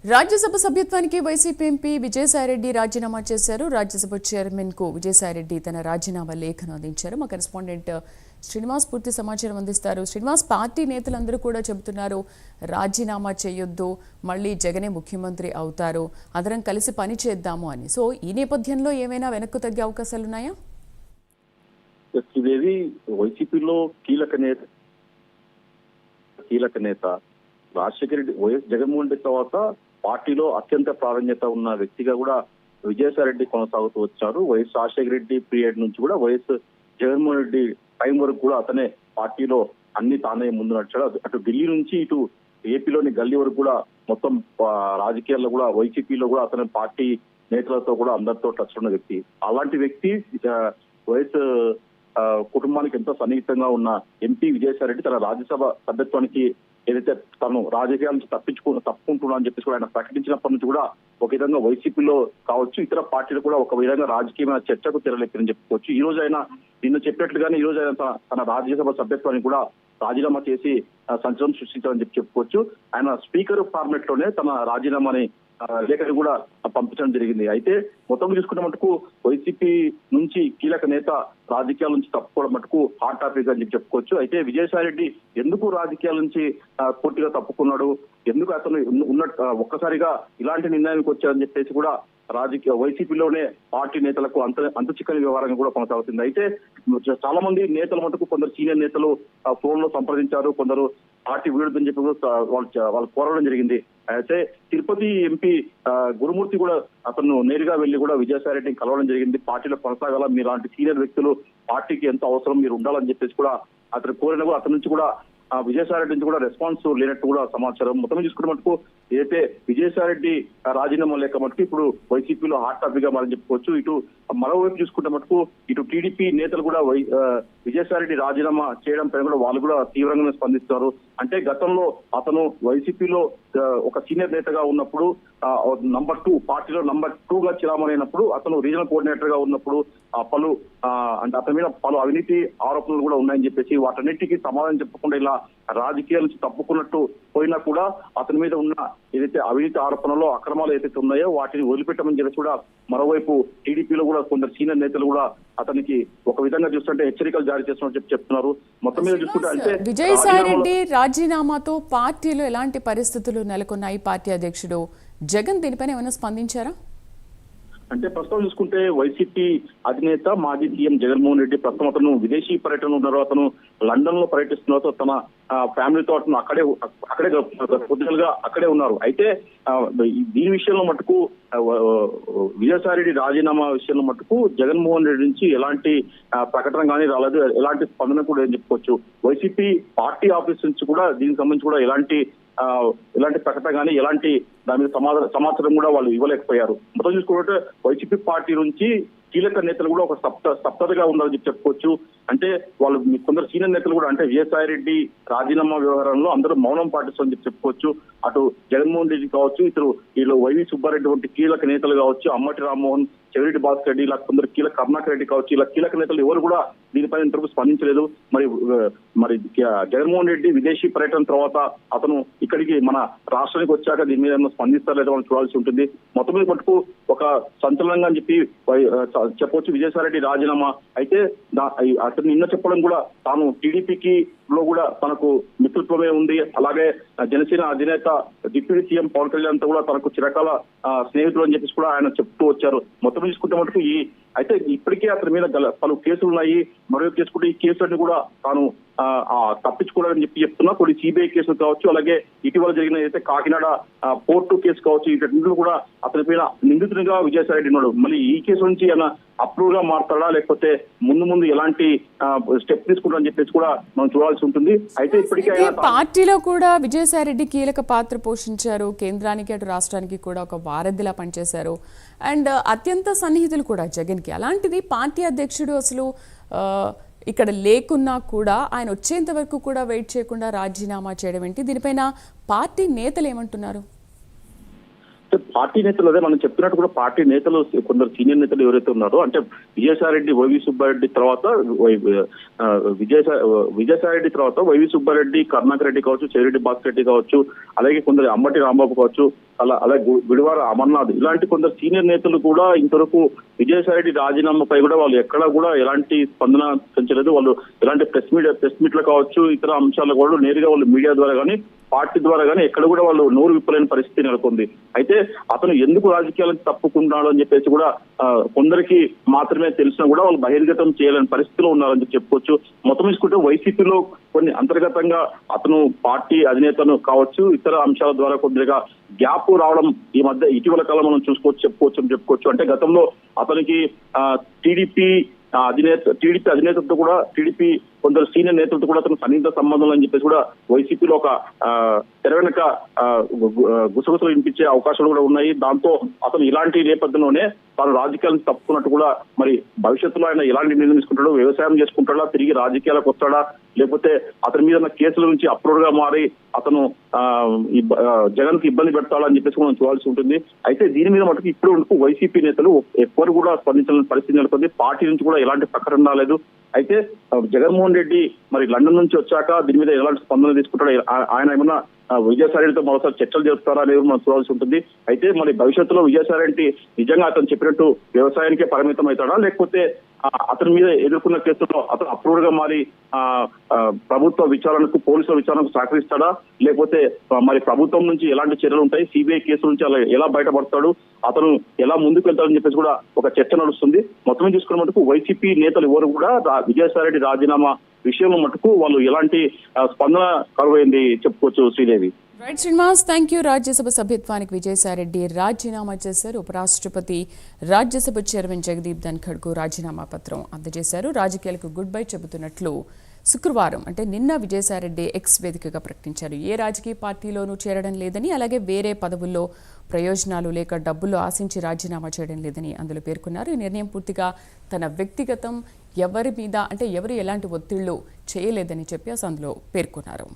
రాజ్యసభ సభ్యత్వానికి YCP MP Vijayasai Reddy రాజీనామా చేశారు. రాజ్యసభ చైర్మన్ కు విజయసాయిరెడ్డి తన రాజీనామా లేఖను అందించారు. మా కరెస్పాండెంట్ శ్రీనివాస్ పూర్తి సమాచారం అందిస్తారు. శ్రీనివాస్, పార్టీ నేతలందరూ కూడా చెబుతున్నారు రాజీనామా చేయొద్దు, మళ్ళీ జగనే ముఖ్యమంత్రి అవుతారు, అందరం కలిసి పని చేద్దాము అని. సో ఈ నేపథ్యంలో ఏమైనా వెనక్కు తగ్గే అవకాశాలు ఉన్నాయా? ఇదేది వైసీపీలో కీలక నేత రాజశేఖర రెడ్డి, వైఎస్ జగన్మోహన్ రెడ్డి తర్వాత పార్టీలో అత్యంత ప్రాధాన్యత ఉన్న వ్యక్తిగా కూడా విజయసాయి రెడ్డి కొనసాగుతూ వచ్చారు. వైఎస్ రాజశేఖర రెడ్డి పీరియడ్ నుంచి కూడా వైఎస్ జగన్మోహన్ రెడ్డి టైం వరకు కూడా అతనే పార్టీలో అన్ని తానే ముందు నడిచాడు. అటు ఢిల్లీ నుంచి ఇటు ఏపీలోని గల్లీ వరకు కూడా మొత్తం రాజకీయాల్లో కూడా వైసీపీలో కూడా అతని పార్టీ నేతలతో కూడా అందరితో టచ్ ఉన్న వ్యక్తి. అలాంటి వ్యక్తి వైఎస్ కుటుంబానికి ఎంతో సన్నిహితంగా ఉన్న ఎంపీ విజయసాయి రెడ్డి తన రాజ్యసభ సభ్యత్వానికి ఏదైతే తను రాజకీయాల నుంచి తప్పుకుంటున్నా అని చెప్పేసి కూడా ఆయన ప్రకటించినప్పటి నుంచి కూడా ఒక విధంగా వైసీపీలో కావచ్చు, ఇతర పార్టీలు కూడా ఒక విధంగా రాజకీయమైన చర్చకు తెరలేకని చెప్పుకోవచ్చు. ఈ రోజు ఆయన నిన్న చెప్పినట్లుగానే ఈ రోజు ఆయన తన రాజ్యసభ సభ్యత్వాన్ని కూడా రాజీనామా చేసి సంచలనం సృష్టించాలని చెప్పుకోవచ్చు. ఆయన స్పీకర్ ఫార్మెట్ లోనే తన రాజీనామాని లేఖని కూడా పంపించడం జరిగింది. అయితే మొత్తం చూసుకున్న మటుకు వైసీపీ నుంచి కీలక నేత రాజకీయాల నుంచి తప్పుకోవడం మటుకు హాట్ టాపిక్ అని చెప్పుకోవచ్చు. అయితే విజయసాయి రెడ్డి ఎందుకు రాజకీయాల నుంచి పూర్తిగా తప్పుకున్నాడు, ఎందుకు అతను ఒక్కసారిగా ఇలాంటి నిర్ణయానికి వచ్చారని చెప్పేసి కూడా రాజకీయ వైసీపీలోనే పార్టీ నేతలకు అంత చిక్కని వ్యవహారంగా కూడా కొనసాగుతుంది. అయితే చాలా మంది నేతల మటుకు కొందరు సీనియర్ నేతలు ఫోన్ లో సంప్రదించారు, కొందరు పార్టీ వీడొద్దని చెప్పి వాళ్ళు కోరడం జరిగింది. అయితే తిరుపతి ఎంపీ గురుమూర్తి కూడా అతను నేరుగా వెళ్లి కూడా విజయసాయి రెడ్డిని కలవడం జరిగింది. పార్టీలో కొనసాగాల, మీలాంటి సీనియర్ వ్యక్తులు పార్టీకి ఎంత అవసరం, మీరు ఉండాలని చెప్పేసి కూడా అతను కోరిన కూడా అతని నుంచి కూడా విజయసాయి రెడ్డి నుంచి కూడా రెస్పాన్స్ లేనట్టు కూడా సమాచారం. మొత్తం చూసుకున్న మటుకు ఏదైతే విజయసాయి రెడ్డి రాజీనామా లేక మటుకు ఇప్పుడు వైసీపీలో హాట్ టాపిక్ గా మనం చెప్పుకోవచ్చు. ఇటు మరోవైపు చూసుకుంటే మటుకు ఇటు టీడీపీ నేతలు కూడా విజయసాయి రెడ్డి రాజీనామా చేయడం పైన కూడా వాళ్ళు కూడా తీవ్రంగానే స్పందిస్తున్నారు. అంటే గతంలో అతను వైసీపీలో ఒక సీనియర్ నేతగా ఉన్నప్పుడు నంబర్ 2 పార్టీలో నంబర్ 2 గా చిరామణైనప్పుడు అతను రీజనల్ కోఆర్డినేటర్ గా ఉన్నప్పుడు అంటే అతని మీద పలు అవినీతి ఆరోపణలు కూడా ఉన్నాయని చెప్పేసి వాటన్నిటికీ సమాధానం చెప్పకుండా ఇలా రాజకీయాల నుంచి తప్పుకున్నట్టు పోయినా కూడా అతని మీద ఉన్న ఏదైతే అవినీతి ఆరోపణలో అక్రమాలు ఏదైతే ఉన్నాయో వాటిని వదిలిపెట్టమని చెప్పి కూడా మరోవైపు టీడీపీలో కూడా కొందరు సీనియర్ నేతలు కూడా అతనికి ఒక విధంగా చూస్తుంటే హెచ్చరికలు జారీ చేస్తున్నట్టు చెప్తున్నారు. మొత్తం మీద చూసుకుంటే అంటే విజయసాయి రెడ్డి రాజీనామాతో పార్టీలో ఎలాంటి పరిస్థితులు నెలకొన్నాయి? పార్టీ అధ్యక్షుడు జగన్ దీనిపైన ఏమైనా స్పందించారా? అంటే ప్రస్తుతం చూసుకుంటే వైసీపీ అధినేత మాజీ సీఎం జగన్మోహన్ రెడ్డి ప్రస్తుతం అతను విదేశీ పర్యటన ఉన్నారు. అతను లండన్ లో పర్యటిస్తున్నారు. తన ఫ్యామిలీతో అతను అక్కడే పొద్దుగా అక్కడే ఉన్నారు. అయితే దీని విషయంలో మటుకు విజయసాయి రెడ్డి రాజీనామా విషయంలో మటుకు జగన్మోహన్ రెడ్డి నుంచి ఎలాంటి ప్రకటన కానీ రాలేదు, ఎలాంటి స్పందన కూడా ఏం చెప్పుకోవచ్చు. వైసీపీ పార్టీ ఆఫీస్ నుంచి కూడా దీనికి సంబంధించి కూడా ఎలాంటి ప్రకటన కానీ ఎలాంటి దాని మీద సమాచారం కూడా వాళ్ళు ఇవ్వలేకపోయారు. మొత్తం చూసుకుంటే వైసీపీ పార్టీ నుంచి కీలక నేతలు కూడా ఒక స్తబ్దతగా ఉండాలని చెప్పుకోవచ్చు. అంటే వాళ్ళు కొందరు సీనియర్ నేతలు కూడా అంటే విజయసాయి రెడ్డి రాజీనామా వ్యవహారంలో అందరూ మౌనం పాటిస్తారని చెప్పుకోవచ్చు. అటు జగన్మోహన్ రెడ్డి కావచ్చు, వీళ్ళు వైవి సుబ్బారెడ్డి వంటి కీలక నేతలు కావచ్చు, అమ్మటి రామ్మోహన్, చెవిరెడ్డి భాస్కర్ రెడ్డి, ఇలా కొందరు కరుణాకర్ రెడ్డి కావచ్చు, ఇలా కీలక నేతలు ఎవరు కూడా దీనిపైన ఇంతవరకు స్పందించలేదు. మరి జగన్మోహన్ రెడ్డి విదేశీ పర్యటన తర్వాత అతను ఇక్కడికి మన రాష్ట్రానికి వచ్చాక దీని మీద స్పందిస్తారో మనం చూడాల్సి ఉంటుంది. మొత్తం మీద మటుకు ఒక సంచలనంగా అని చెప్పి చెప్పవచ్చు విజయసాయి రెడ్డి రాజీనామా. అయితే అతను నిన్న చెప్పడం కూడా తాను టీడీపీకి లో కూడా తనకు మిత్రత్వమే ఉంది, అలాగే జనసేన అధినేత డిప్యూటీ సీఎం పవన్ కళ్యాణ్ తో కూడా తనకు చిరకాల స్నేహితులు అని చెప్పేసి కూడా ఆయన చెప్తూ వచ్చారు. మొత్తం చూసుకుంటే మటుకు అయితే ఇప్పటికే అతని మీద పలు కేసులు ఉన్నాయి. మరో కేసుకుంటే ఈ కేసులన్నీ కూడా తాను తప్పించుకోవాలని చెప్తున్నా. కొన్ని సిబిఐ కేసులు కావచ్చు, అలాగే ఇటీవల జరిగిన అయితే కాకినాడ పోర్టు కేసు కావచ్చు, వీటిలో కూడా అతని పైన నిందితునిగా విజయసాయి రెడ్డి ఉన్నాడు. మళ్ళీ ఈ కేసు నుంచి ఆయన అప్రూవ్ గా మారుతాడా, లేకపోతే ముందు ఎలాంటి స్టెప్ తీసుకుంటారని చెప్పేసి కూడా మనం చూడాల్సి ఉంటుంది. అయితే ఇప్పటికే పార్టీలో కూడా విజయసాయి రెడ్డి కీలక పాత్ర పోషించారు. కేంద్రానికి అటు రాష్ట్రానికి కూడా ఒక వారధిలా పనిచేశారు. అండ్ అత్యంత సన్నిహితులు కూడా జగన్ కి. అలాంటిది పార్టీ అధ్యక్షుడు అసలు ఇక్కడ లేకున్నా కూడా ఆయన వచ్చేంత వరకు కూడా వెయిట్ చేయకుండా రాజీనామా చేయడం ఏంటి? దీనిపైన పార్టీ నేతలు ఏమంటున్నారు? పార్టీ నేతలు అదే మనం చెప్తున్నట్టు కూడా పార్టీ నేతలు కొందరు సీనియర్ నేతలు ఎవరైతే ఉన్నారో అంటే విజయసాయి రెడ్డి, వైవి సుబ్బారెడ్డి తర్వాత విజయసాయి రెడ్డి తర్వాత వైవి సుబ్బారెడ్డి, కరుణాకర్ రెడ్డి కావచ్చు, చెవిరెడ్డి భాస్కర్ రెడ్డి కావచ్చు, అలాగే కొందరు అమ్మటి రాంబాబు కావచ్చు, అలాగే గుడివార అమర్నాథ్ ఇలాంటి కొందరు సీనియర్ నేతలు కూడా ఇంతవరకు విజయసాయి రెడ్డి రాజీనామాపై కూడా వాళ్ళు ఎక్కడా కూడా ఎలాంటి స్పందన పెంచలేదు. వాళ్ళు ఎలాంటి ప్రెస్ మీట్లు కావచ్చు, ఇతర అంశాలు కూడా నేరుగా వాళ్ళు మీడియా ద్వారా కానీ పార్టీ ద్వారా కానీ ఎక్కడ కూడా వాళ్ళు నోరు విప్పలేని పరిస్థితి నెలకొంది. అయితే అతను ఎందుకు రాజకీయాలకు తప్పుకున్నాడు అని చెప్పేసి కూడా కొందరికి మాత్రమే తెలిసినా కూడా వాళ్ళు బహిర్గతం చేయలేని పరిస్థితిలో ఉన్నారని చెప్పుకోవచ్చు. మొత్తం తీసుకుంటే వైసీపీలో కొన్ని అంతర్గతంగా అతను పార్టీ అధినేతను కావచ్చు, ఇతర అంశాల ద్వారా కొద్దిగా గ్యాప్ రావడం ఈ మధ్య ఇటీవల కాలం మనం చెప్పుకోవచ్చు. అంటే గతంలో అతనికి టీడీపీ అధినేతతో కూడా టీడీపీ కొందరు సీనియర్ నేతలతో కూడా అతను సన్నిహిత సంబంధాలు అని చెప్పేసి కూడా వైసీపీలో ఒక తెర వెనుక గుసగుసలు వినిపించే అవకాశాలు కూడా ఉన్నాయి. దాంతో అతను ఇలాంటి నేపథ్యంలోనే తాను రాజకీయాలను తప్పుకున్నట్టు కూడా మరి భవిష్యత్తులో ఆయన ఎలాంటి నిర్ణయం తీసుకుంటాడో, వ్యవసాయం చేసుకుంటాడా, తిరిగి రాజకీయాలకు వస్తాడా, లేకపోతే అతని మీద ఉన్న కేసుల నుంచి అప్రూవ్ గా మారి అతను జగన్ కి ఇబ్బంది పెడతాడా అని చెప్పేసి మనం చూడాల్సి ఉంటుంది. అయితే దీని మీద మటుకు ఇప్పుడు వైసీపీ నేతలు ఎవ్వరు కూడా స్పందించాలని పరిస్థితి నెలకొంది. పార్టీ నుంచి కూడా ఎలాంటి ప్రకటన రాలేదు. అయితే జగన్మోహన్ రెడ్డి మరి లండన్ నుంచి వచ్చాక దీని మీద ఎలాంటి స్పందన తీసుకుంటాడో, ఆయన ఏమన్నా విజయసాయి రెడ్డితో మరోసారి చర్చలు చేస్తారా అనేది మనం చూడాల్సి ఉంటుంది. అయితే మరి భవిష్యత్తులో విజయసాయి రెడ్డి నిజంగా అతను చెప్పినట్టు వ్యవసాయానికే పరిమితం అవుతాడా, లేకపోతే అతని మీద ఎదుర్కొన్న కేసులో అతను అప్రూవ్ గా మారి ప్రభుత్వ విచారణకు, పోలీసుల విచారణకు సహకరిస్తాడా, లేకపోతే మరి ప్రభుత్వం నుంచి ఎలాంటి చర్యలు ఉంటాయి, సిబిఐ కేసుల నుంచి అలా ఎలా బయటపడతాడు, అతను ఎలా ముందుకు వెళ్తాడని చెప్పేసి కూడా ఒక చర్చ నడుస్తుంది. మొత్తం చూసుకున్న మటుకు వైసీపీ నేతలు ఎవరు కూడా విజయసాయి రెడ్డి రాజీనామా విషయంలో మటుకు వాళ్ళు ఎలాంటి స్పందన కరువైంది చెప్పుకోవచ్చు. Sridevi. Right Srinivas, thank you. Rajya Sabha సభ్యత్వానికి విజయసాయి రెడ్డి రాజీనామా చేశారు. ఉపరాష్ట్రపతి రాజ్యసభ చైర్మన్ జగదీప్ ధన్ఖడ్కు రాజీనామా పత్రం అందజేశారు. రాజకీయాలకు గుడ్ బై చెబుతున్నట్లు శుక్రవారం అంటే నిన్న విజయసాయి రెడ్డి ఎక్స్ వేదికగా ప్రకటించారు. ఏ రాజకీయ పార్టీలోనూ చేరడం లేదని, అలాగే వేరే పదవుల్లో ప్రయోజనాలు లేక డబ్బులు ఆశించి రాజీనామా చేయడం లేదని అందులో పేర్కొన్నారు. ఈ నిర్ణయం పూర్తిగా తన వ్యక్తిగతం, ఎవరి మీద అంటే ఎవరు ఎలాంటి ఒత్తిళ్లు చేయలేదని చెప్పి అందులో పేర్కొన్నారు.